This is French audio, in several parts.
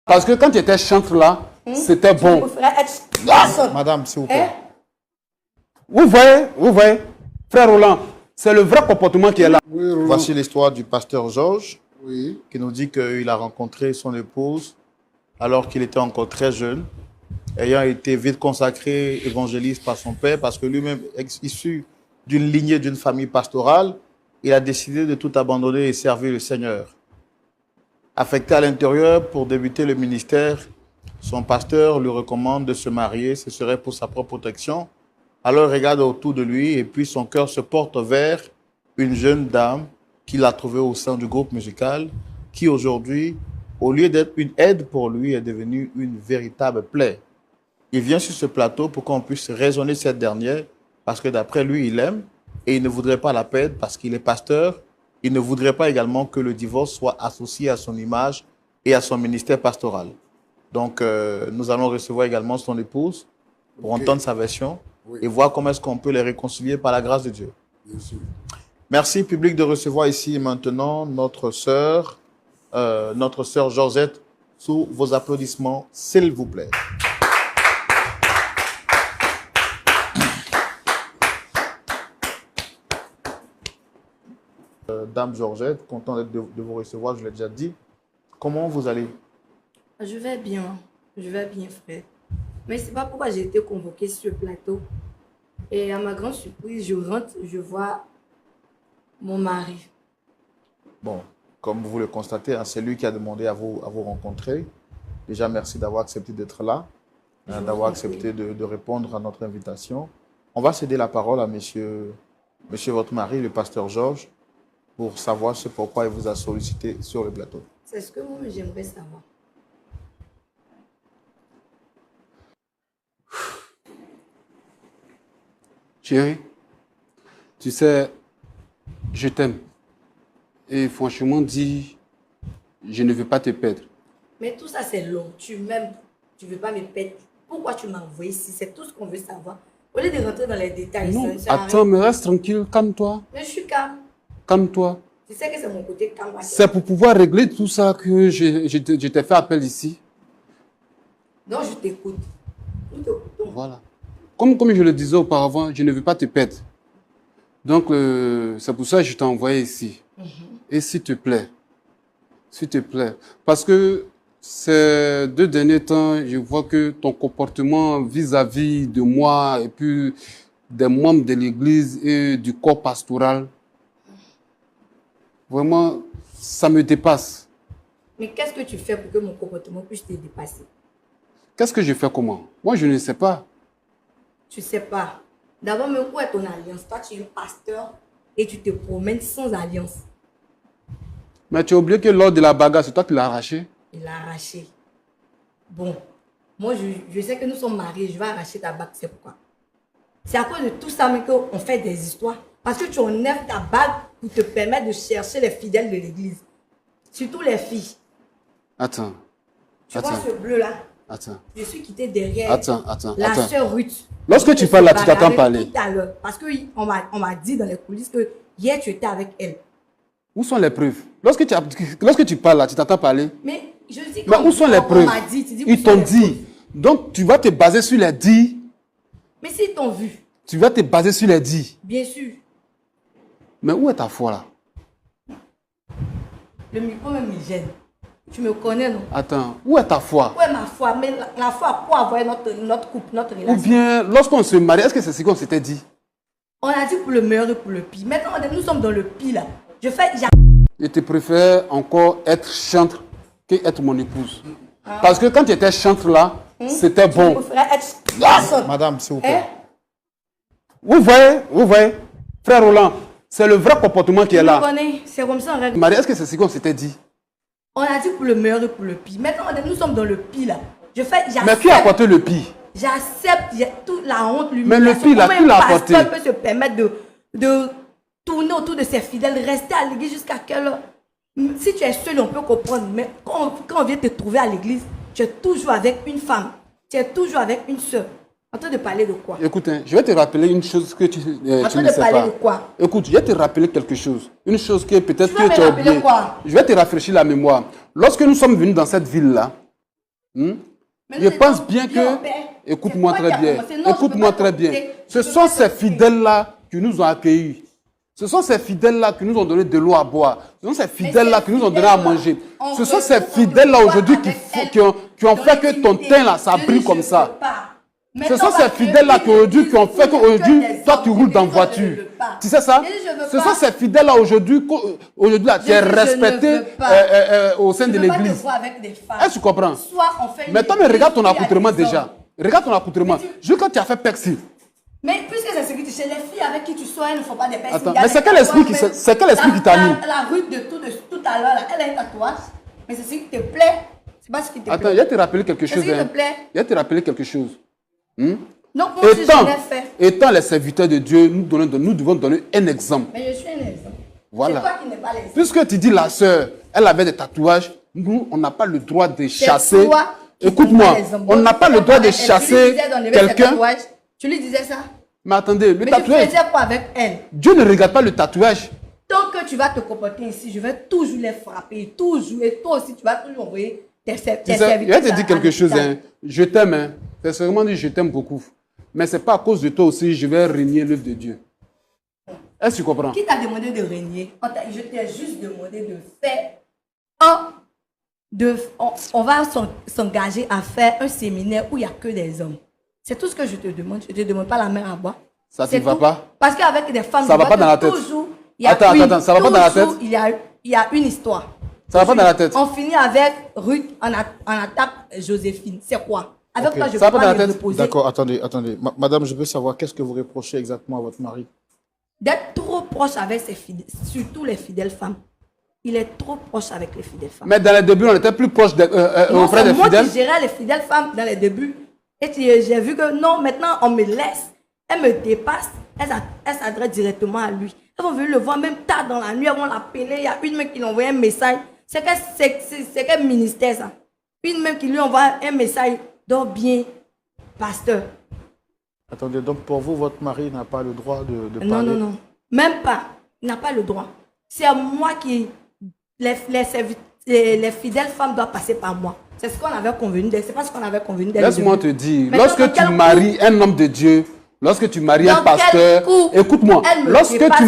Parce que quand tu étais chantre là, c'était bon. Madame, s'il vous plaît. Vous voyez, frère Roland, c'est le vrai comportement qui est là. Oui, voici l'histoire du pasteur Georges, qui nous dit qu'il a rencontré son épouse alors qu'il était encore très jeune, ayant été vite consacré évangéliste par son père, parce que lui-même, issu d'une lignée, d'une famille pastorale, il a décidé de tout abandonner et servir le Seigneur. Affecté à l'intérieur pour débuter le ministère, son pasteur lui recommande de se marier, ce serait pour sa propre protection. Alors il regarde autour de lui et puis son cœur se porte vers une jeune dame qu'il a trouvée au sein du groupe musical, qui aujourd'hui, au lieu d'être une aide pour lui, est devenue une véritable plaie. Il vient sur ce plateau pour qu'on puisse raisonner cette dernière, parce que d'après lui, il aime et il ne voudrait pas la perdre parce qu'il est pasteur. Il ne voudrait pas également que le divorce soit associé à son image et à son ministère pastoral. Donc, nous allons recevoir également son épouse pour entendre sa version et voir comment est-ce qu'on peut les réconcilier par la grâce de Dieu. Bien sûr. Merci, public, de recevoir ici et maintenant notre sœur Georgette, sous vos applaudissements, s'il vous plaît. Dame Georgette, content de vous recevoir, je l'ai déjà dit. Comment vous allez? Je vais bien, frère. Mais c'est pas pourquoi j'ai été convoquée sur le plateau. Et à ma grande surprise, je rentre, je vois mon mari. Bon, comme vous le constatez, hein, c'est lui qui a demandé à vous rencontrer. Déjà, merci d'avoir accepté d'être là, d'avoir accepté de répondre à notre invitation. On va céder la parole à monsieur votre mari, le pasteur Georges, pour savoir ce pourquoi il vous a sollicité sur le plateau. C'est ce que moi, j'aimerais savoir. Chérie, tu sais, je t'aime. Et franchement dit, je ne veux pas te perdre. Mais tout ça, c'est long. Tu m'aimes, tu ne veux pas me perdre. Pourquoi tu m'as envoyé ici? C'est tout ce qu'on veut savoir. Au lieu de rentrer dans les détails. Non, attends, mais reste tranquille, calme-toi. Mais je suis calme. Calme-toi. Tu sais que c'est mon côté calme. C'est pour pouvoir régler tout ça que je t'ai fait appel ici. Non, je t'écoute. Nous t'écoutons. Voilà. Comme je le disais auparavant, je ne veux pas te perdre. Donc, c'est pour ça que je t'ai envoyé ici. Et s'il te plaît, parce que ces 2 derniers temps, je vois que ton comportement vis-à-vis de moi et puis des membres de l'église et du corps pastoral, vraiment, ça me dépasse. Mais qu'est-ce que tu fais pour que mon comportement puisse te dépasser? Qu'est-ce que je fais comment? Moi, je ne sais pas. Tu sais pas. D'abord, mais où est ton alliance? Toi, tu es un pasteur et tu te promènes sans alliance. Mais tu as oublié que lors de la bagarre, c'est toi qui l'as arraché? Il l'a arraché. Bon, moi, je sais que nous sommes mariés. Je vais arracher ta bague. C'est pourquoi? C'est à cause de tout ça qu'on fait des histoires. Parce que tu enlèves ta bague pour te permettre de chercher les fidèles de l'église. Surtout les filles. Attends. Tu vois ce bleu-là? Attends. Je suis quitté derrière la sœur Ruth. Lorsque tu parles là, tu t'attends parler. Tout à l'heure. Parce qu'on m'a dit dans les coulisses que hier, tu étais avec elle. Où sont les preuves? Lorsque tu parles là, tu t'entends parler. Mais je dis mais où sont les preuves? On m'a dit, tu dis, ils t'ont dit. Donc tu vas te baser sur les dits. Mais s'ils t'ont vu. Tu vas te baser sur les dits. Bien sûr. Mais où est ta foi là? Le micro même me gêne. Tu me connais, non? Attends, où est ta foi? Où est ma foi? Mais la foi pour avoir notre couple, notre relation. Ou bien, lorsqu'on se marie, est-ce que c'est ce qu'on s'était dit? On a dit pour le meilleur et pour le pire. Maintenant, nous sommes dans le pire là. Je te préfère encore être chantre qu'être mon épouse. Parce que quand tu étais chantre là, c'était bon. Je préfère être... Madame, s'il vous plaît. Vous voyez, frère Roland, c'est le vrai comportement qui est là. C'est comme ça en règle. Marie, est-ce que c'est ce qu'on s'était dit? On a dit pour le meilleur et pour le pire. Maintenant, nous sommes dans le pire là. Mais qui a apporté le pire? J'accepte toute la honte, l'humiliation. Mais le pire là, qui l'a apporté? Comment un pasteur peut se permettre de tourner autour de ses fidèles, rester à l'église jusqu'à quelle heure? Si tu es seul, on peut comprendre. Mais quand on vient te trouver à l'église, tu es toujours avec une femme. Tu es toujours avec une soeur. En train de parler de quoi? Écoute, je vais te rappeler une chose que tu ne sais pas. En train de parler de quoi? Écoute, je vais te rappeler quelque chose. Une chose que peut-être que tu as oublié. Quoi? Je vais te rafraîchir la mémoire. Lorsque nous sommes venus dans cette ville-là, Je pense bien que... Écoute-moi très bien. Écoute-moi très bien. Ce sont ces fidèles-là qui nous ont accueillis. Ce sont ces fidèles-là qui nous ont donné de l'eau à boire. Ce sont ces fidèles-là qui nous ont donné à manger. Ce sont ces fidèles-là aujourd'hui qui ont fait que ton teint là, ça brille comme ça. Ce sont ces fidèles-là qui ont fait qu'aujourd'hui, toi tu roules dans voiture. Tu sais ça? Ce sont ces fidèles-là aujourd'hui là, tu es respecté au sein de l'église. Est-ce que tu comprends? Mais toi, mais regarde ton accoutrement déjà. Regarde ton accoutrement. Je veux que tu as fait persil. Mais puisque c'est ce que tu sais, les filles avec qui tu sois, elles ne font pas des persils. Mais c'est quel esprit qui t'a mis? La rue de tout à l'heure, elle a un tatouage. Mais c'est ce qui te plaît. C'est pas ce qui te plaît. Attends, il va te rappeler quelque chose. C'est ce qui te plaît. Il va te rappeler quelque chose. Non, moi aussi, je l'ai fait. Étant les serviteurs de Dieu, nous devons donner un exemple. Mais je suis un exemple. Voilà. C'est toi qui n'es pas l'exemple. Puisque tu dis la sœur, elle avait des tatouages, nous, on n'a pas le droit de chasser. Écoute-moi, on n'a pas le droit de chasser quelqu'un. Tu lui disais ça? Mais attendez, le tatouage. Tu faisais quoi avec elle? Dieu ne regarde pas le tatouage. Tant que tu vas te comporter ici, je vais toujours les frapper. Toujours. Et toi aussi, tu vas toujours envoyer tes serviteurs. Je vais te dire quelque chose. Hein. Je t'aime. Hein. C'est seulement dit je t'aime beaucoup. Mais ce n'est pas à cause de toi aussi je vais régner l'œuvre de Dieu. Est-ce que tu comprends? Qui t'a demandé de régner? Je t'ai juste demandé de faire on va s'engager à faire un séminaire où il n'y a que des hommes. C'est tout ce que je te demande. Je ne te demande pas la mer à boire. Ça ne va pas? Parce qu'avec des femmes, ça ne va pas dans la tête. Toujours, attends, ça ne va pas dans la tête? Il y a une histoire. Ça ne va pas dans la tête? On finit avec Ruth, on attaque Joséphine. C'est quoi? Avec toi, je ne peux pas me reposer. D'accord, attendez. Madame, je veux savoir, qu'est-ce que vous reprochez exactement à votre mari? D'être trop proche avec ses fidèles, surtout les fidèles femmes. Il est trop proche avec les fidèles femmes. Mais dans les débuts, on était plus proche auprès des fidèles. Moi qui gérais les fidèles femmes dans les débuts. Et j'ai vu que non, maintenant, on me laisse. Elle me dépasse. Elle s'adresse directement à lui. Elles vont venir le voir même tard dans la nuit. Elles vont l'appeler. Il y a une même qui lui envoie un message. C'est quel ministère ça? Une même qui lui envoie un message. Dors bien, pasteur. Attendez, donc pour vous, votre mari n'a pas le droit de parler? Non. Même pas. Il n'a pas le droit. C'est à moi qui... Les fidèles femmes doivent passer par moi. C'est ce qu'on avait convenu d'elle. C'est pas ce qu'on avait convenu d'elle. Laisse-moi te dire, lorsque tu maries un homme de Dieu, lorsque tu maries un pasteur, écoute-moi, lorsque tu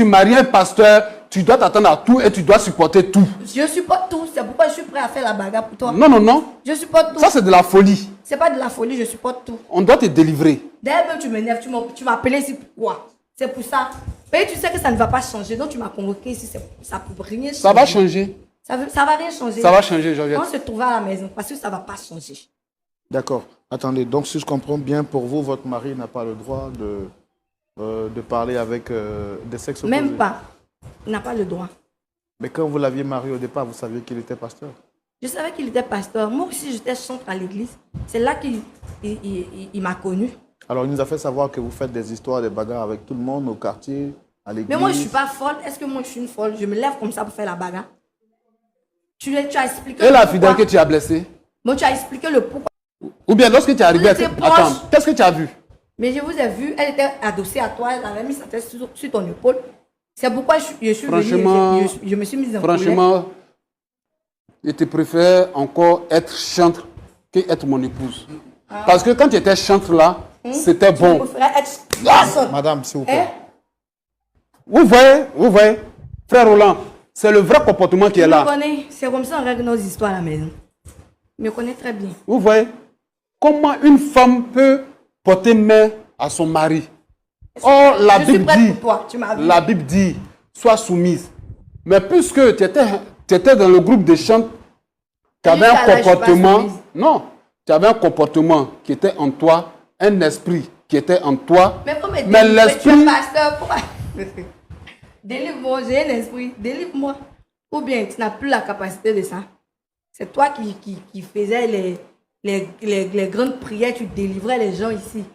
maries un pasteur, tu dois t'attendre à tout et tu dois supporter tout. Je supporte tout. C'est pourquoi je suis prêt à faire la bagarre pour toi. Non. Je supporte tout. Ça, c'est de la folie. C'est pas de la folie, je supporte tout. On doit te délivrer. D'ailleurs, même tu m'énerves, tu m'as appelé ici pourquoi? C'est pour ça. Mais tu sais que ça ne va pas changer. Donc tu m'as convoqué ici, ça peut rien changer. Ça va changer. Ça va rien changer. Ça va changer, Georgette. On se trouve à la maison parce que ça ne va pas changer. D'accord. Attendez, donc si je comprends bien, pour vous, votre mari n'a pas le droit de parler avec des sexes opposés? Même pas. Il n'a pas le droit. Mais quand vous l'aviez marié au départ, vous saviez qu'il était pasteur? Je savais qu'il était pasteur. Moi aussi, j'étais chantre à l'église. C'est là qu'il m'a connu. Alors, il nous a fait savoir que vous faites des histoires, des bagarres avec tout le monde au quartier, à l'église. Mais moi, je ne suis pas folle. Est-ce que moi, je suis une folle? Je me lève comme ça pour faire la bagarre. Tu as expliqué. Et la fidèle que tu as blessée? Bon, tu as expliqué le pourquoi. Ou bien lorsque tu es arrivé... Attends, qu'est-ce que tu as vu? Mais je vous ai vu, elle était adossée à toi, elle avait mis sa tête sur ton épaule. C'est pourquoi je suis venue, je me suis mise en colère. Franchement, je te préfère encore être chantre qu'être mon épouse. Parce que quand tu étais chantre là, c'était bon. Je préférais être... Madame, s'il vous plaît. Vous voyez, frère Roland, c'est le vrai comportement qui est là. C'est comme ça on règle nos histoires à la maison. Je me connais très bien. Vous voyez, comment une femme peut porter main à son mari? Oh, la Bible dit, sois soumise. Mais puisque tu étais dans le groupe de chants, tu avais un comportement, tu avais un comportement qui était en toi, un esprit qui était en toi. Mais l'esprit... Délivre-moi, j'ai un esprit, délivre-moi. Ou bien tu n'as plus la capacité de ça. C'est toi qui faisais les grandes prières, tu délivrais les gens ici.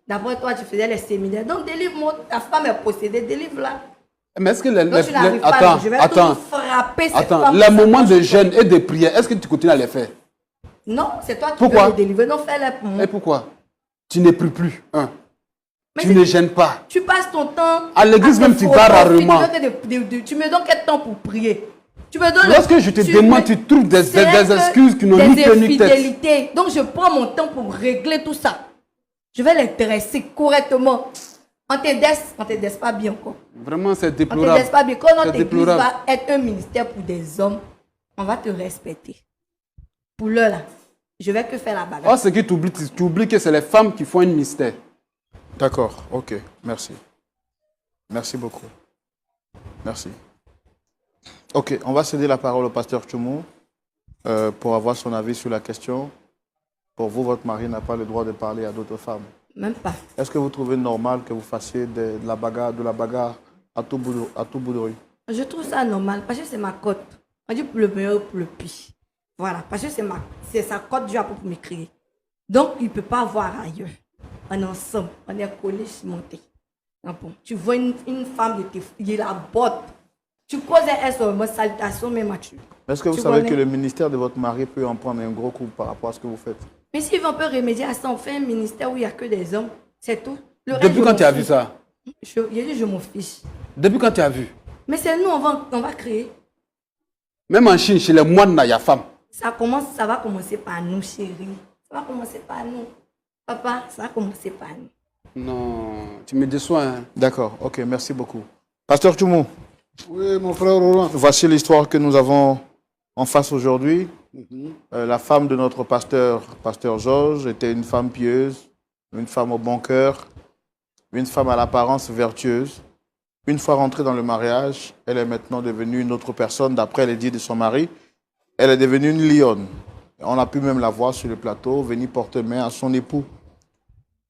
D'après toi, tu faisais les séminaires. Donc délivre-moi, ta femme est possédée, délivre-la. Mais est-ce que Attends, les moments de jeûne et de prière, est-ce que tu continues à les faire? Non, c'est toi qui peux les délivrer. Donc fais-les pour moi. Et pourquoi? Tu ne pries plus. Tu ne gênes pas. Tu passes ton temps... À l'église même, tu vas rarement. Tu me donnes quel temps pour prier? Tu me donnes Lorsque je te demande, tu trouves des excuses qui n'ont ni queue ni tête. Infidélités. Donc, je prends mon temps pour régler tout ça. Je vais les dresser correctement. On ne t'aide pas bien encore. Vraiment, c'est On ne déplorable. t'aide pas bien. Quand notre église déplorable. va être un ministère pour des hommes, on va te respecter. Pour l'heure, là, je vais que faire la bagarre. Oh, ce que tu oublies que c'est les femmes qui font un mystère. D'accord, ok, merci. Merci beaucoup. Merci. Ok, on va céder la parole au pasteur Tchoumou pour avoir son avis sur la question. Pour vous, votre mari n'a pas le droit de parler à d'autres femmes. Même pas. Est-ce que vous trouvez normal que vous fassiez de la bagarre à tout bout de rue? Je trouve ça normal parce que c'est ma cote. On dit pour le meilleur pour le pire. Voilà, parce que c'est sa cote du pour m'écrire. Donc, il ne peut pas voir ailleurs. On est ensemble, on est collés, cimentés. Ah bon, tu vois une femme de la botte. Tu causes un seulement salutation, même tu. Est-ce que vous savez que le ministère de votre mari peut en prendre un gros coup par rapport à ce que vous faites? Mais si on peut remédier à ça, on fait un ministère où il n'y a que des hommes. C'est tout. Depuis quand tu as vu ça? Je m'en fiche. Depuis quand tu as vu? Mais c'est nous, on va créer. Même en Chine, chez les moines, il y a femmes. Ça va commencer par nous, chérie. Ça va commencer par nous. Papa, ça va commencer par nous. Non, tu me déçois. Hein. D'accord, ok, merci beaucoup. Pasteur Tchoumou. Oui, mon frère Roland. Voici l'histoire que nous avons en face aujourd'hui. La femme de notre pasteur Georges, était une femme pieuse, une femme au bon cœur, une femme à l'apparence vertueuse. Une fois rentrée dans le mariage, elle est maintenant devenue une autre personne, d'après les dires de son mari. Elle est devenue une lionne. On a pu même la voir sur le plateau, venir porter main à son époux.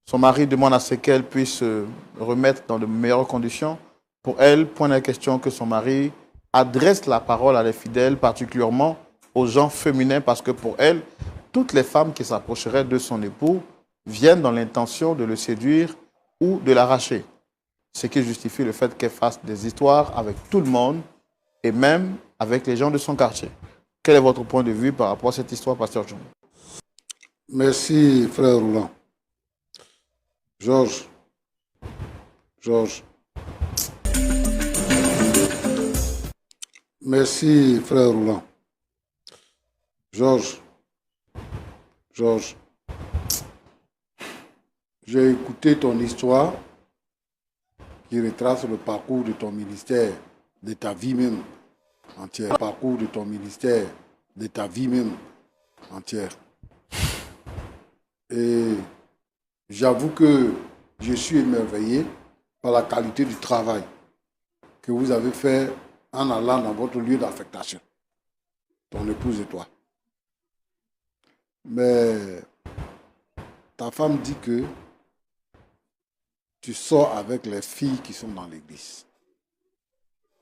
Son mari demande à ce qu'elle puisse se remettre dans de meilleures conditions. Pour elle, point de question que son mari adresse la parole à les fidèles, particulièrement aux gens féminins, parce que pour elle, toutes les femmes qui s'approcheraient de son époux viennent dans l'intention de le séduire ou de l'arracher. Ce qui justifie le fait qu'elle fasse des histoires avec tout le monde et même avec les gens de son quartier. Quel est votre point de vue par rapport à cette histoire, pasteur John? Merci, frère Roland. Georges. Merci, frère Roland. Georges. J'ai écouté ton histoire qui retrace le parcours de ton ministère, de ta vie même entière. Parcours de ton ministère, de ta vie même entière. Et j'avoue que je suis émerveillé par la qualité du travail que vous avez fait en allant dans votre lieu d'affectation, ton épouse et toi. Mais ta femme dit que tu sors avec les filles qui sont dans l'église.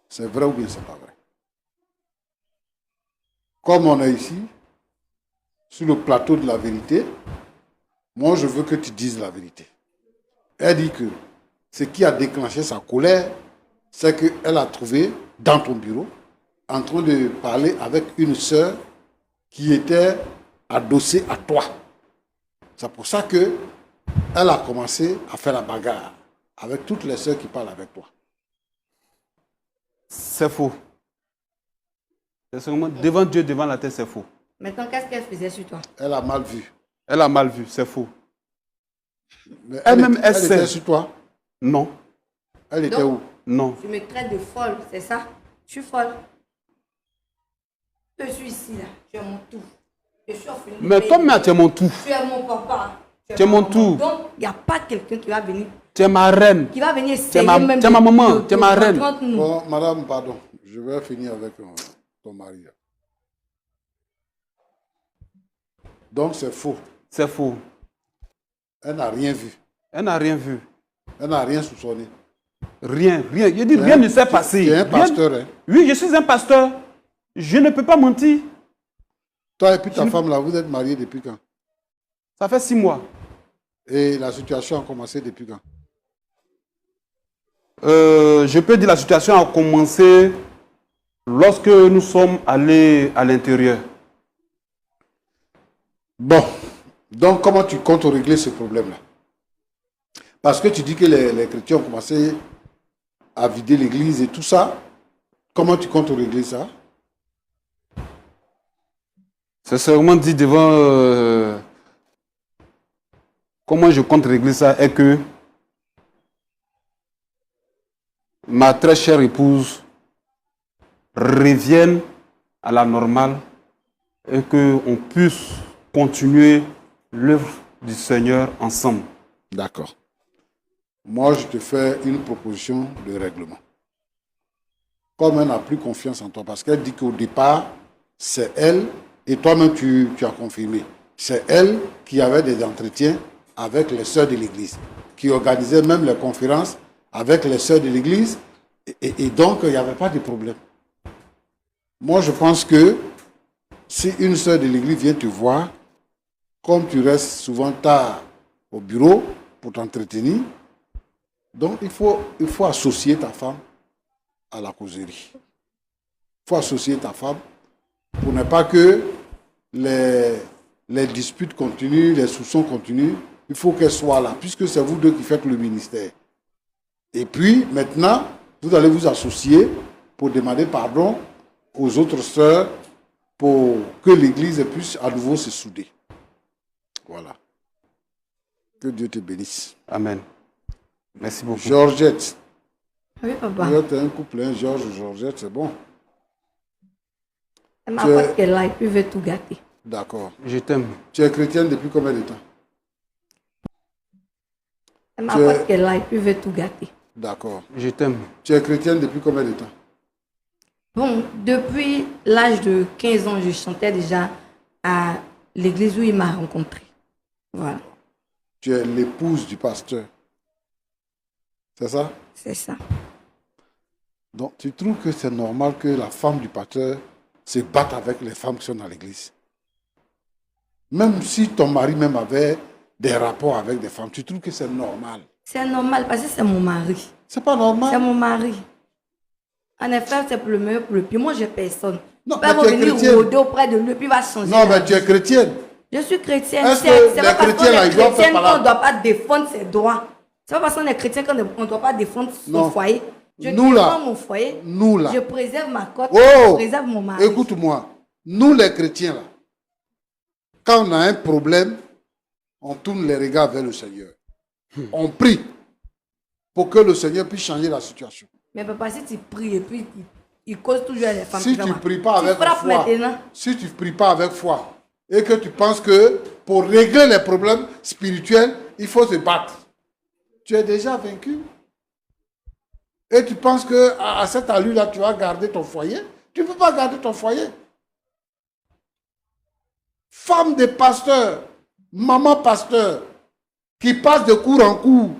C'est vrai ou bien c'est pas vrai? Comme on est ici, sur le plateau de la vérité, moi je veux que tu dises la vérité. Elle dit que ce qui a déclenché sa colère, c'est qu'elle a trouvé dans ton bureau, en train de parler avec une sœur qui était adossée à toi. C'est pour ça qu'elle a commencé à faire la bagarre avec toutes les sœurs qui parlent avec toi. C'est faux. Devant Dieu, devant la terre, c'est faux. Maintenant, qu'est-ce qu'elle faisait sur toi? Elle a mal vu. Elle a mal vu, c'est faux. Mais Elle-même, elle était sait. sur toi? Non. Elle était où? Non. Tu me traites de folle, c'est ça? Je suis folle. Je suis ici, là. Tu es mon tout. Je suis orpheline. Mais toi-même, tu es mon tout. Tu es mon papa. Tu es mon tout. Donc, il n'y a pas quelqu'un qui va venir. Tu es ma reine. Qui va venir Tu es ma maman. Tu es ma reine. Bon, madame, pardon. Je vais finir avec ton mari. Donc, c'est faux. C'est faux. Elle n'a rien vu. Elle n'a rien vu. Elle n'a rien soupçonné. Rien. Je dis, rien ne s'est passé. Tu es un pasteur, hein? Oui, je suis un pasteur. Je ne peux pas mentir. Toi et puis ta femme, là, vous êtes mariés depuis quand? Ça fait 6 mois. Et la situation a commencé depuis quand? Je peux dire la situation a commencé lorsque nous sommes allés à l'intérieur. Bon. Donc, comment tu comptes régler ce problème-là? Parce que tu dis que les chrétiens ont commencé à vider l'église et tout ça. Comment tu comptes régler ça? Sincèrement dit devant comment je compte régler ça est que ma très chère épouse revienne à la normale et qu'on puisse continuer l'œuvre du Seigneur ensemble. D'accord. Moi, je te fais une proposition de règlement. Comme elle n'a plus confiance en toi, parce qu'elle dit qu'au départ, c'est elle, et toi-même tu as confirmé, c'est elle qui avait des entretiens avec les sœurs de l'église, qui organisait même les conférences avec les sœurs de l'église, et donc il n'y avait pas de problème. Moi, je pense que si une sœur de l'église vient te voir, comme tu restes souvent tard au bureau pour t'entretenir, donc il faut associer ta femme à la causerie. Il faut associer ta femme pour ne pas que les disputes continuent, les soupçons continuent. Il faut qu'elle soit là, puisque c'est vous deux qui faites le ministère. Et puis, maintenant, vous allez vous associer pour demander pardon aux autres sœurs pour que l'Église puisse à nouveau se souder. Voilà. Que Dieu te bénisse. Amen. Merci beaucoup. Georgette. Oui, papa. Vous êtes un couple, hein, Georges et Georgette, c'est bon. Elle m'apporte qu'elle a et puis veut tout gâter. D'accord. Je t'aime. Tu es chrétienne depuis combien de temps? Elle m'apporte qu'elle a et puis veut tout gâter. D'accord. Je t'aime. Tu es chrétienne depuis combien de temps? Bon, depuis l'âge de 15 ans, je chantais déjà à l'église où il m'a rencontré. Voilà. Tu es l'épouse du pasteur. C'est ça? C'est ça. Donc, tu trouves que c'est normal que la femme du pasteur se batte avec les femmes qui sont dans l'église? Même si ton mari même avait des rapports avec des femmes, tu trouves que c'est normal? C'est normal parce que c'est mon mari. C'est pas normal? C'est mon mari. En effet, c'est pour le meilleur, pour le pire. Moi, j'ai personne. Non, Tu peux mais tu es venir chrétienne. rôder auprès de lui, puis il va changer. Non, mais tu es chrétienne. Je suis chrétienne. Est-ce C'est que pas les parce qu'on chrétiens, là, est ils doivent chrétienne faire par là? qu'on ne doit pas défendre ses droits. C'est pas parce qu'on est chrétien qu'on ne doit pas défendre son Non. foyer. Je Nous, là. défends mon foyer. Nous, là. Je préserve ma cote. Oh! Je préserve mon mari. Écoute-moi. Nous, les chrétiens, là, quand on a un problème, on tourne les regards vers le Seigneur. On prie pour que le Seigneur puisse changer la situation. Mais papa, si tu pries et puis il cause toujours les femmes. Si tu ne pries pas avec frappes foi, maintenant. si tu ne pries pas avec foi, et que tu penses que pour régler les problèmes spirituels, il faut se battre, tu es déjà vaincu. Et tu penses qu'à cette allure-là, tu vas garder ton foyer? Tu ne peux pas garder ton foyer. Femme de pasteur, maman pasteur, qui passe de cours en cours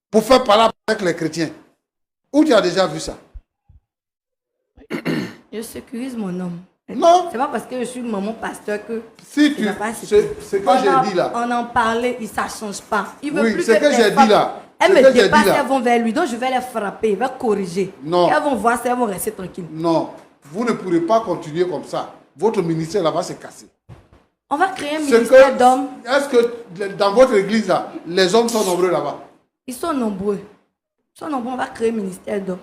pour faire parler avec les chrétiens. Où tu as déjà vu ça? Je sécurise mon homme. Non. C'est pas parce que je suis maman pasteur que. Si tu. il va pas C'est sécuriser. ce que j'ai dit là. On en parlait, ça ne change pas. Il veut Oui, plus c'est que les j'ai femmes- dit là. Elles C'est me que j'ai dit dépassent, là. elles vont vers lui. Donc je vais les frapper, je vais corriger. Non. Elles vont voir ça, elles vont rester tranquilles. Non, vous ne pourrez pas continuer comme ça. Votre ministère là va se casser. On va créer un C'est ministère d'hommes. Est-ce que dans votre église là, les hommes sont nombreux là-bas? Ils sont nombreux. Ils sont nombreux, on va créer un ministère d'hommes.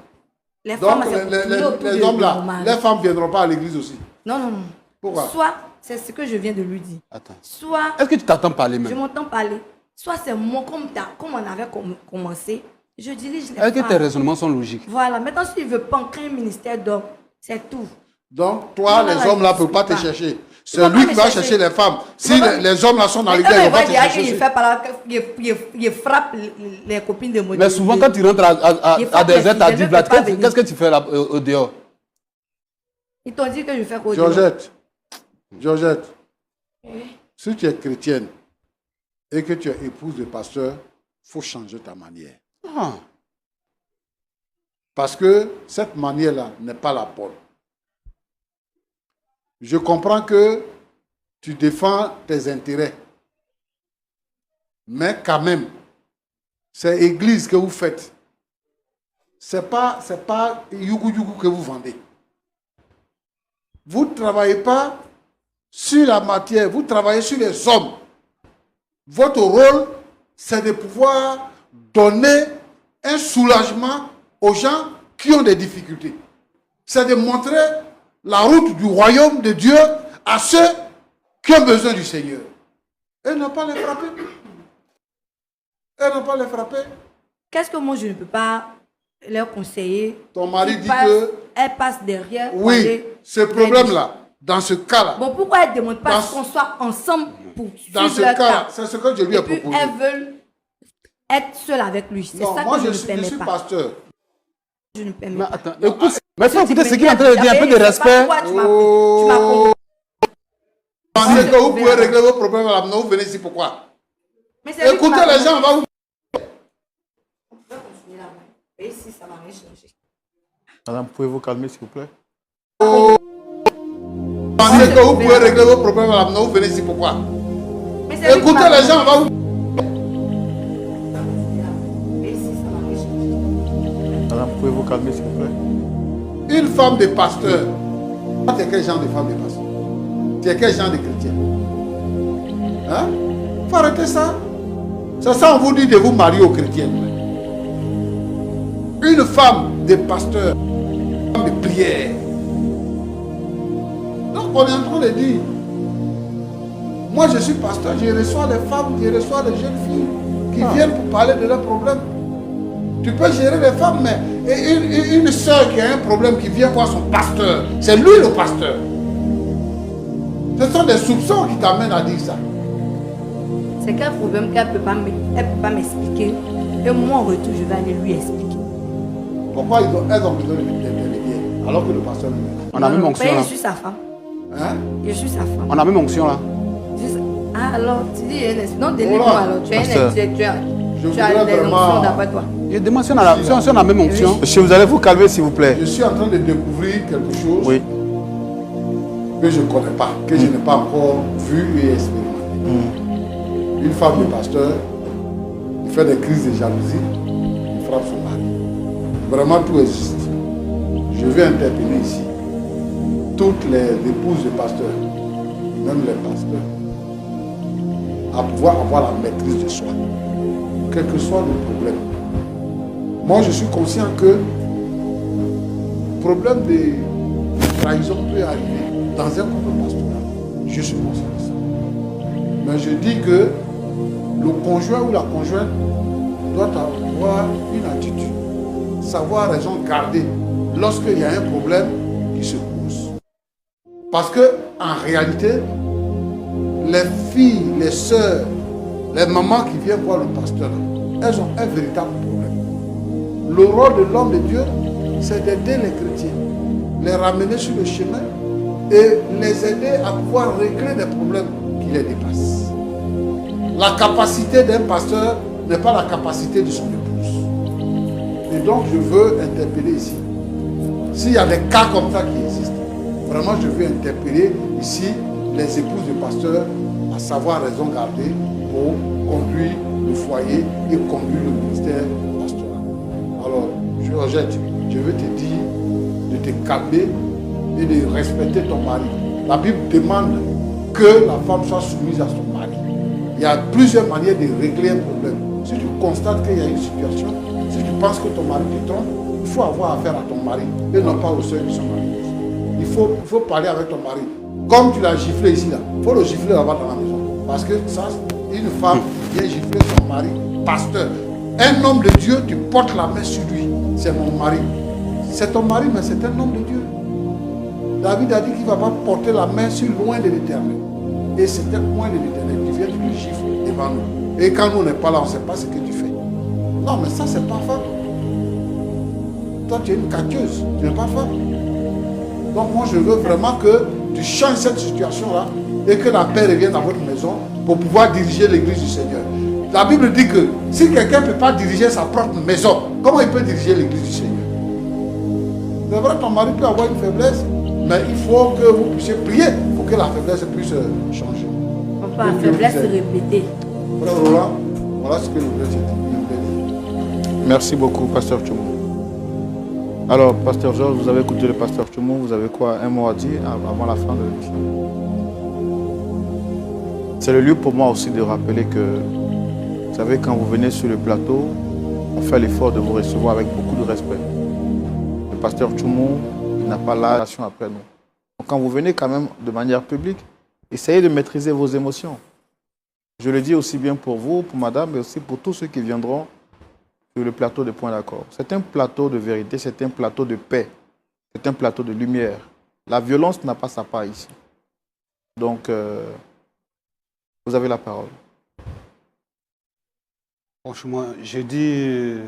Les Donc femmes, c'est pour tourner autour les de hommes mon là, mari. les femmes ne viendront pas à l'église aussi. Non, non, non. Pourquoi? Soit, c'est ce que je viens de lui dire. Attends. Soit, Est-ce que tu t'attends parler je même? m'entends parler. Soit c'est moi, comme on avait commencé, je dirige les Est-ce que tes femmes. raisonnements sont logiques? Voilà, maintenant s'il ne veut pas créer un ministère d'hommes, c'est tout. Donc toi, Non, les non, hommes là ne je peuvent pas discute te pas. chercher. Ils C'est vont lui pas qui me va chercher. chercher les femmes. Si Ils vont pas- les hommes là sont dans Mais l'église, eux, ils ne ils vont pas vont te dire chercher qu'il aussi. fait par là, il frappe les copines de mon Mais souvent, quand tu rentres à Il faut des que aides à je ne dire, peux pas venir. qu'est-ce que tu fais là au dehors? Ils t'ont dit que je fais quoi? Georgette, si tu es chrétienne et que tu es épouse de pasteur, il faut changer ta manière. Ah. Parce que cette manière-là n'est pas la bonne. Je comprends que tu défends tes intérêts. Mais quand même, c'est église que vous faites. Ce n'est pas yougou que vous vendez. Vous ne travaillez pas sur la matière, vous travaillez sur les hommes. Votre rôle, c'est de pouvoir donner un soulagement aux gens qui ont des difficultés. C'est de montrer la route du royaume de Dieu à ceux qui ont besoin du Seigneur. Elle n'a pas les frapper. Elle n'a pas les frapper. Qu'est-ce que moi je ne peux pas leur conseiller? Ton mari dit que... Elle passe derrière. Oui, ce problème-là, dans ce cas-là. Bon, pourquoi elle ne demande pas qu'on soit ensemble pour dans ce cas, c'est ce que je lui ai proposé. Elles veulent être seules avec lui. C'est ça moi que je suis pasteur. Je ne permets Mais pas. attends, écoute, mais il faut écouter ce qu'il est en train de dire, un peu de respect. Tu m'as compris. Vous pensez que vous pouvez régler vos problèmes à la maison, vous venez ici, pourquoi? Écoutez les gens, on va vous... Et si ça va rien changer. Madame, pouvez-vous calmer, s'il vous plaît? Vous pensez que vous pouvez régler vos problèmes à la maison, vous venez ici, pourquoi? Écoutez les gens, on va vous... Et si ça va rien changer. Madame, pouvez-vous calmer, s'il vous plaît? Une femme de pasteur. Tu es quel genre de femme de pasteur? Tu es quel genre de chrétien? Hein? Il faut arrêter ça. C'est ça, on vous dit de vous marier aux chrétiens. Une femme de pasteur, une femme de prière. Donc on est en train de dire, moi je suis pasteur, je reçois les femmes, je reçois les jeunes filles qui viennent pour parler de leurs problèmes. Tu peux gérer les femmes, mais une soeur qui a un problème qui vient voir son pasteur, c'est lui le pasteur. Ce sont des soupçons qui t'amènent à dire ça. C'est quel problème qu'elle ne peut pas m'expliquer. Et moi en retour, je vais aller lui expliquer. Pourquoi elles ont besoin d'intermédiaire alors que le pasteur ne veut pas? On a même onction là. Je suis sa femme. Hein? Je suis sa femme. On a même onction là. Ah alors, tu dis, non, délivre-moi alors. Tu as des notions d'après toi. Je demande si on a la même onction. Monsieur, vous allez vous calmer, s'il vous plaît. Je suis en train de découvrir quelque chose Oui. que je ne connais pas, que je n'ai pas encore vu et expérimenté. Une femme de pasteur, il fait des crises de jalousie, il frappe son mari. Vraiment tout existe. Je vais interpeller ici toutes les épouses de pasteurs, même les pasteurs, à pouvoir avoir la maîtrise de soi, quel que soit le problème. Moi, je suis conscient que le problème de trahison peut arriver dans un couple pastoral. Je suis conscient de ça. Mais je dis que le conjoint ou la conjointe doit avoir une attitude, savoir raison garder lorsqu'il y a un problème qui se pose. Parce que en réalité, les filles, les sœurs, les mamans qui viennent voir le pasteur, elles ont un véritable problème. Le rôle de l'homme de Dieu, c'est d'aider les chrétiens, les ramener sur le chemin et les aider à pouvoir régler des problèmes qui les dépassent. La capacité d'un pasteur n'est pas la capacité de son épouse. Et donc je veux interpeller ici. S'il y a des cas comme ça qui existent, vraiment je veux interpeller ici les épouses de pasteurs à savoir raison garder pour conduire le foyer et conduire le ministère pastoral. Alors, Georgette, je veux te dire de te calmer et de respecter ton mari. La Bible demande que la femme soit soumise à son mari. Il y a plusieurs manières de régler un problème. Si tu constates qu'il y a une situation, si tu penses que ton mari te trompe, il faut avoir affaire à ton mari et non pas aux soeurs qui sont mariées. Il faut parler avec ton mari. Comme tu l'as giflé ici, là, il faut le gifler là-bas dans la maison. Parce que ça, une femme vient gifler son mari, pasteur. Un homme de Dieu, tu portes la main sur lui. C'est mon mari. C'est ton mari, mais c'est un homme de Dieu. David a dit qu'il ne va pas porter la main sur loin de l'Éternel. Et c'est un loin de l'Éternel qui vient de le gifler devant nous. Et quand nous n'est pas là, on ne sait pas ce que tu fais. Non, mais ça, c'est pas femme. Toi, tu es une caqueuse. Tu n'es pas femme. Donc, moi, je veux vraiment que tu changes cette situation-là et que la paix revienne dans votre maison pour pouvoir diriger l'église du Seigneur. La Bible dit que si quelqu'un ne peut pas diriger sa propre maison, comment il peut diriger l'église du Seigneur? C'est vrai, ton mari peut avoir une faiblesse, mais il faut que vous puissiez prier pour que la faiblesse puisse changer. Enfin, la faiblesse se répéter. Frère Roland, voilà ce que nous voulons dire. Merci beaucoup, Pasteur Tchoumou. Alors, Pasteur Georges, vous avez écouté le Pasteur Tchoumou, vous avez quoi, un mot à dire avant la fin de l'émission? C'est le lieu pour moi aussi de rappeler que, vous savez, quand vous venez sur le plateau, on fait l'effort de vous recevoir avec beaucoup de respect. Le Pasteur Tchoumou n'a pas la relation après nous. Donc, quand vous venez quand même de manière publique, essayez de maîtriser vos émotions. Je le dis aussi bien pour vous, pour madame, mais aussi pour tous ceux qui viendront sur le plateau de Point d'accord. C'est un plateau de vérité, c'est un plateau de paix, c'est un plateau de lumière. La violence n'a pas sa part ici. Donc, vous avez la parole. Franchement, je dis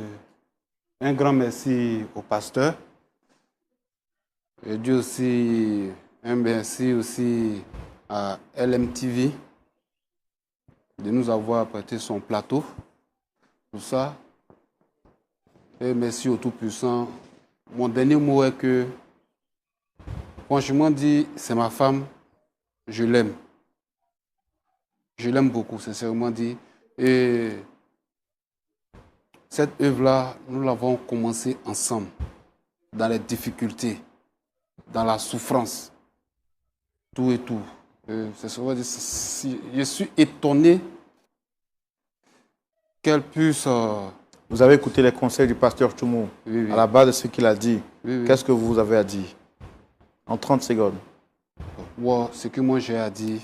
un grand merci au pasteur. Je dis aussi un merci aussi à LMTV de nous avoir prêté son plateau. Tout ça. Et merci au Tout-Puissant. Mon dernier mot est que, franchement dit, c'est ma femme, je l'aime. Je l'aime beaucoup, sincèrement dit. Et cette œuvre-là, nous l'avons commencée ensemble, dans les difficultés, dans la souffrance, tout et tout. Je suis étonné qu'elle puisse... Vous avez écouté les conseils du pasteur Tchoumou. Oui, oui. À la base de ce qu'il a dit. Oui, oui. Qu'est-ce que vous avez à dire? En 30 secondes. Ouais, ce que moi j'ai à dire,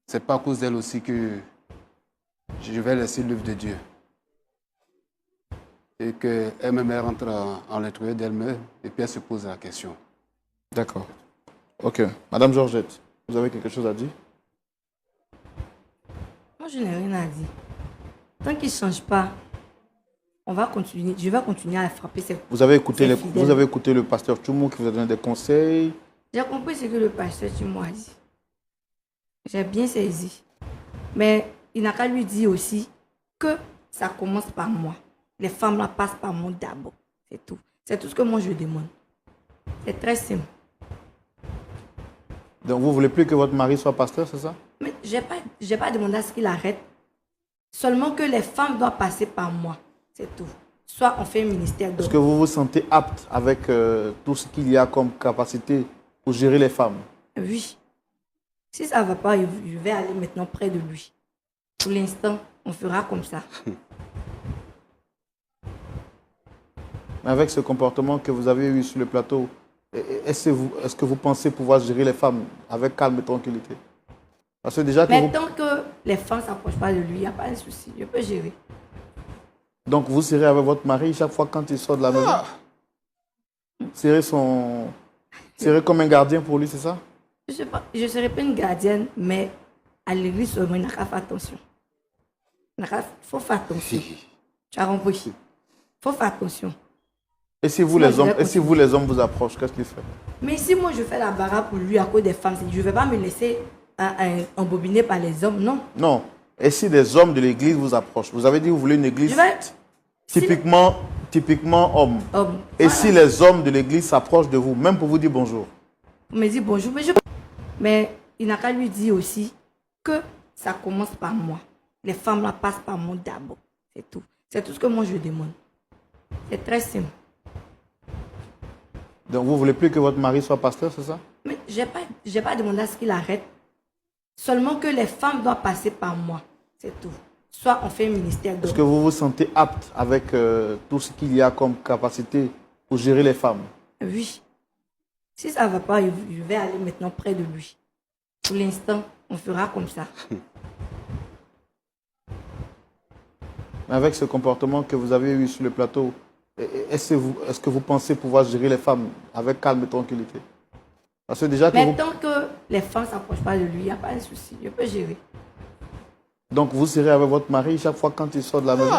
c'est pas à cause d'elle aussi que je vais laisser l'œuvre de Dieu. Et qu'elle-même rentre en l'intérieur d'elle-même et puis elle se pose la question. D'accord. Ok. Madame Georgette, vous avez quelque chose à dire? Moi, je n'ai rien à dire. Tant qu'il ne change pas, on va continuer. Je vais continuer à frapper ses Vous avez écouté fidèles. le pasteur Tchoumou qui vous a donné des conseils? J'ai compris ce que le pasteur Tchoumou a dit. J'ai bien saisi. Mais il n'a qu'à lui dire aussi que ça commence par moi. Les femmes là passent par moi d'abord. C'est tout. C'est tout ce que moi je demande. C'est très simple. Donc vous ne voulez plus que votre mari soit pasteur, c'est ça? Mais j'ai pas demandé à ce qu'il arrête. Seulement que les femmes doivent passer par moi. C'est tout. Soit on fait un ministère Est-ce d'homme. que vous vous sentez apte avec tout ce qu'il y a comme capacité pour gérer les femmes? Oui. Si ça ne va pas, je vais aller maintenant près de lui. Pour l'instant, on fera comme ça. Avec ce comportement que vous avez eu sur le plateau, est-ce que vous pensez pouvoir gérer les femmes avec calme et tranquillité? Parce que déjà que Mais tant que les femmes ne s'approchent pas de lui, il n'y a pas de souci. Je peux gérer. Donc vous serez avec votre mari chaque fois quand il sort de la maison? Serez comme un gardien pour lui, c'est ça? Je ne serai pas une gardienne, mais à l'église seulement, il n'a qu'à faire attention. Il faut faire attention. Tu as compris? Il faut faire attention. Et si vous, les hommes vous approchent, qu'est-ce qu'il fait? Mais si moi je fais la baraque pour lui à cause des femmes, je ne vais pas me laisser embobiner par les hommes, non. Non. Et si des hommes de l'église vous approchent? Vous avez dit que vous voulez une église typiquement homme. Et voilà. si les hommes de l'église s'approchent de vous, même pour vous dire bonjour? Vous me dites bonjour, mais il n'a qu'à lui dire aussi que ça commence par moi. Les femmes là passent par moi d'abord. C'est tout. C'est tout ce que moi je demande. C'est très simple. Donc vous ne voulez plus que votre mari soit pasteur, c'est ça? Mais j'ai pas demandé à ce qu'il arrête. Seulement que les femmes doivent passer par moi. C'est tout. Soit on fait un ministère d'homme. Est-ce que vous vous sentez apte avec tout ce qu'il y a comme capacité pour gérer les femmes? Oui. Si ça ne va pas, je vais aller maintenant près de lui. Pour l'instant, on fera comme ça. Avec ce comportement que vous avez eu sur le plateau, est-ce que vous pensez pouvoir gérer les femmes avec calme et tranquillité? Parce que déjà Mais tant que les femmes ne s'approchent pas de lui, il n'y a pas de souci. Je peux gérer. Donc vous serez avec votre mari chaque fois quand il sort de la maison?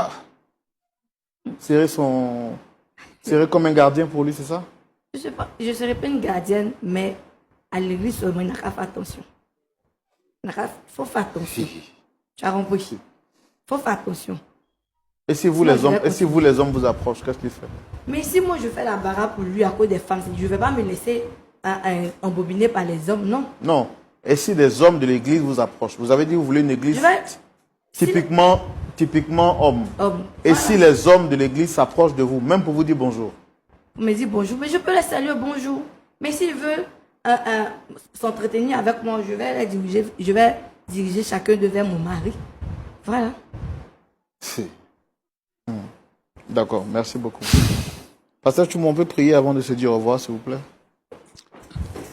Serez comme un gardien pour lui, c'est ça? Je ne serai pas une gardienne, mais à l'église seulement, il n'a qu'à faire attention. Il faut faire attention. Tu as compris? Il faut faire attention. Et si vous, les hommes vous approchent, qu'est-ce qu'il fait? Mais si moi je fais la baraque pour lui à cause des femmes, je ne vais pas me laisser embobiner par les hommes, non. Non. Et si des hommes de l'église vous approchent? Vous avez dit que vous voulez une église typiquement homme. Et voilà. si les hommes de l'église s'approchent de vous, même pour vous dire bonjour? Vous me dites bonjour, mais je peux les saluer bonjour. Mais s'ils veulent s'entretenir avec moi, je vais diriger chacun vers mon mari. Voilà. D'accord, merci beaucoup. Pasteur Tchoumou, on peut prier avant de se dire au revoir, s'il vous plaît?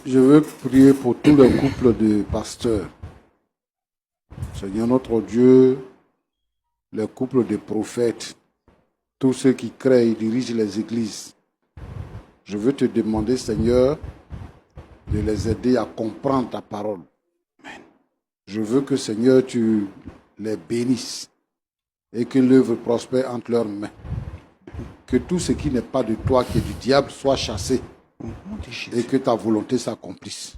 Je veux prier pour tous les couples de pasteurs. Seigneur notre Dieu, les couples de prophètes, tous ceux qui créent et dirigent les églises. Je veux te demander, Seigneur, de les aider à comprendre ta parole. Amen. Je veux que, Seigneur, tu les bénisses et que l'œuvre prospère entre leurs mains. Que tout ce qui n'est pas de toi, qui est du diable, soit chassé et que ta volonté s'accomplisse.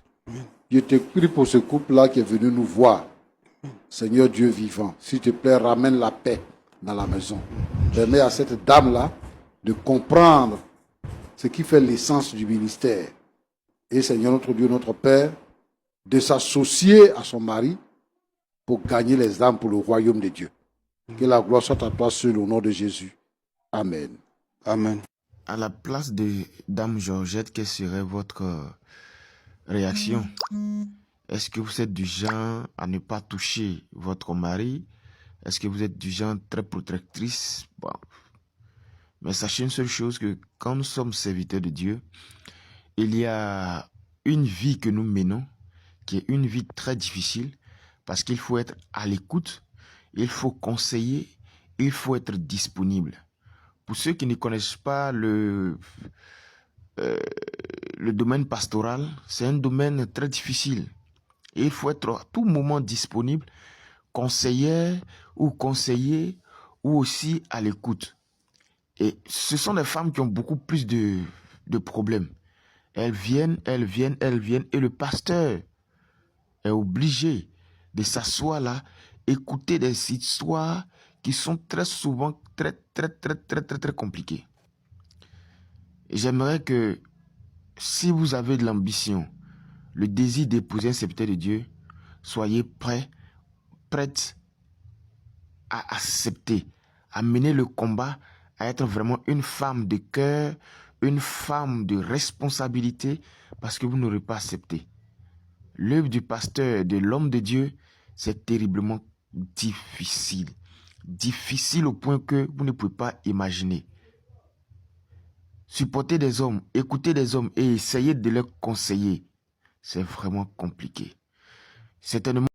Je te prie pour ce couple-là qui est venu nous voir. Seigneur Dieu vivant, s'il te plaît, ramène la paix dans la maison. Permets à cette dame-là de comprendre ce qui fait l'essence du ministère. Et Seigneur notre Dieu, notre Père, de s'associer à son mari pour gagner les âmes pour le royaume de Dieu. Que la gloire soit à toi seul au nom de Jésus. Amen. Amen. À la place de Dame Georgette, quelle serait votre réaction? Est-ce que vous êtes du genre à ne pas toucher votre mari? Est-ce que vous êtes du genre très protectrice? Bon. Mais sachez une seule chose, que quand nous sommes serviteurs de Dieu, il y a une vie que nous menons qui est une vie très difficile parce qu'il faut être à l'écoute, il faut conseiller, il faut être disponible. Pour ceux qui ne connaissent pas le domaine pastoral, c'est un domaine très difficile. Et il faut être à tout moment disponible, conseiller ou aussi à l'écoute. Et ce sont des femmes qui ont beaucoup plus de problèmes. Elles viennent, et le pasteur est obligé de s'asseoir là, écouter des histoires qui sont très souvent très compliquées. Et j'aimerais que si vous avez de l'ambition, le désir d'épouser un serviteur de Dieu, soyez prête à accepter, à mener le combat, à être vraiment une femme de cœur, une femme de responsabilité, parce que vous n'aurez pas accepté. L'œuvre du pasteur, de l'homme de Dieu, c'est terriblement difficile. Difficile au point que vous ne pouvez pas imaginer. Supporter des hommes, écouter des hommes et essayer de leur conseiller, c'est vraiment compliqué. Certainement,